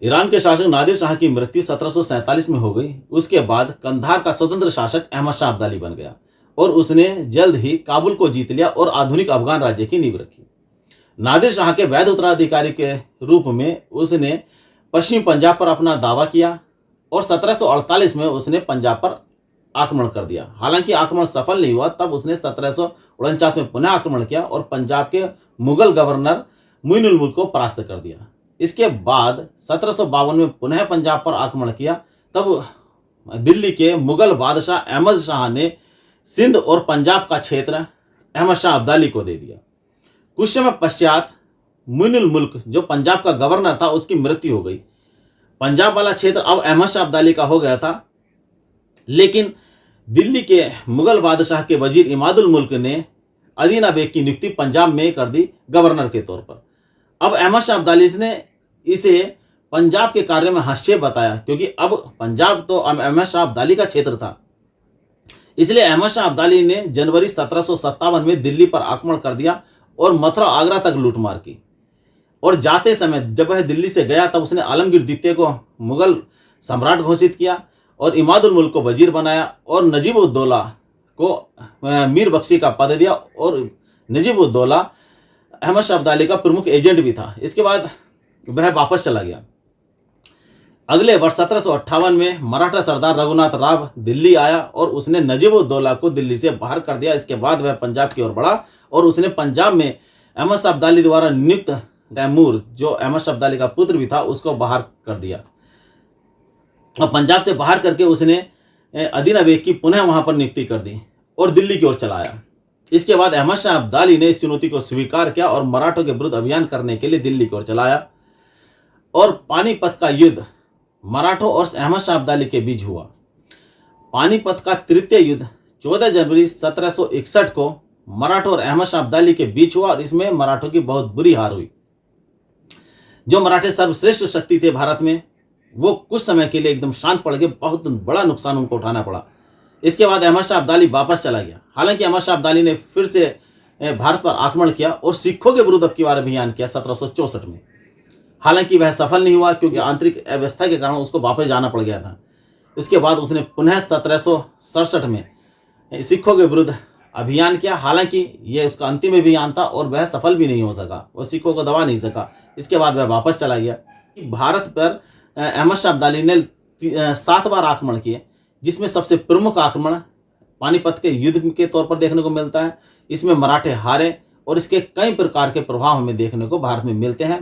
Iran के शासक नादिर शाह की मृत्यु 1747 में हो गई। उसके बाद कंधार का स्वतंत्र शासक अहमद शाह अब्दाली बन गया और उसने जल्द ही काबुल को जीत लिया और आधुनिक अफगान राज्य की नींव रखी। नादिर शाह के वैध उत्तराधिकारी के रूप में उसने पश्चिमी पंजाब पर अपना दावा किया और 1748 में उसने पंजाब पर आक्रमण कर दिया। हालांकि आक्रमण सफल नहीं हुआ, तब उसने 1749 में पुनः आक्रमण किया और पंजाब के मुगल गवर्नर मुइनुल मुल्क को परास्त कर दिया। इसके बाद 1752 में पुनः पंजाब पर आक्रमण किया। तब दिल्ली के मुगल बादशाह अहमद शाह ने सिंध और पंजाब का क्षेत्र अहमद शाह अब्दाली को दे दिया। कुछ समय पश्चात मुइनुल मुल्क जो पंजाब का गवर्नर था, उसकी मृत्यु हो गई। पंजाब वाला क्षेत्र अब अहमद शाह अब्दाली का हो गया था, लेकिन दिल्ली के मुगल बादशाह के वजीर इमादुल मुल्क ने अदीना बेग की नियुक्ति पंजाब में कर दी गवर्नर के तौर पर। अब अहमद शाह अब्दाली ने इसे पंजाब के कार्य में हस्तक्षेप बताया, क्योंकि अब पंजाब तो अहमद शाह अब्दाली का क्षेत्र था। इसलिए अहमद शाह अब्दाली ने जनवरी 1757 में दिल्ली पर आक्रमण कर दिया और मथुरा आगरा तक लूटमार की। और जाते समय जब वह दिल्ली से गया, तब उसने आलमगीर द्वितीय को मुगल सम्राट घोषित किया और इमादुल मुल्क को वजीर बनाया और नजीब-उद-दौला को मीर बख्शी का पद दिया और नजीब-उद-दौला अहमद शाह अब्दाली का प्रमुख एजेंट भी था। इसके बाद वह वापस चला गया। अगले वर्ष 1758 में मराठा सरदार रघुनाथ राव दिल्ली आया और उसने नजीब-उद-दौला को दिल्ली से बाहर कर दिया। इसके बाद वह पंजाब की ओर बढ़ा और उसने पंजाब में अहमद शाह अब्दाली द्वारा नियुक्त तैमूर, जो अहमद शाह अब्दाली का पुत्र भी था, उसको बाहर कर दिया। और पंजाब से बाहर करके उसने अदीना बेग की पुनः वहां पर नियुक्ति कर दी और दिल्ली की ओर चला आया। इसके बाद अहमद शाह अब्दाली ने इस चुनौती को स्वीकार किया और मराठों के विरुद्ध अभियान करने के लिए दिल्ली की ओर चला आया। और पानीपत का युद्ध मराठों और अहमद शाह अब्दाली के बीच हुआ। पानीपत का तृतीय युद्ध 14 जनवरी 1761 को मराठों और अहमद शाह अब्दाली के बीच हुआ और इसमें मराठों की बहुत बुरी हार हुई। जो मराठे सर्वश्रेष्ठ शक्ति थे भारत में, वो कुछ समय के लिए एकदम शांत पड़ गए। बहुत बड़ा नुकसान उनको उठाना पड़ा। इसके बाद अहमद शाह अब्दाली वापस चला गया। हालांकि अहमद शाह अब्दाली ने फिर से भारत पर आक्रमण किया और सिखों के विरुद्ध अब की बार अभियान किया 1764 में। हालांकि वह सफल नहीं हुआ, क्योंकि आंतरिक अव्यवस्था के कारण उसको वापस जाना पड़ गया था। इसके बाद उसने पुनः 1767 में सिखों के विरुद्ध अभियान किया। हालांकि यह उसका अंतिम अभियान था और वह सफल भी नहीं हो सका, वह सिखों को दबा नहीं सका। इसके बाद वह वापस चला गया। भारत पर अहमद शाह अब्दाली ने 7 बार आक्रमण किए, जिसमें सबसे प्रमुख आक्रमण पानीपत के युद्ध के तौर पर देखने को मिलता है। इसमें मराठे हारे और इसके कई प्रकार के प्रभाव हमें देखने को भारत में मिलते हैं।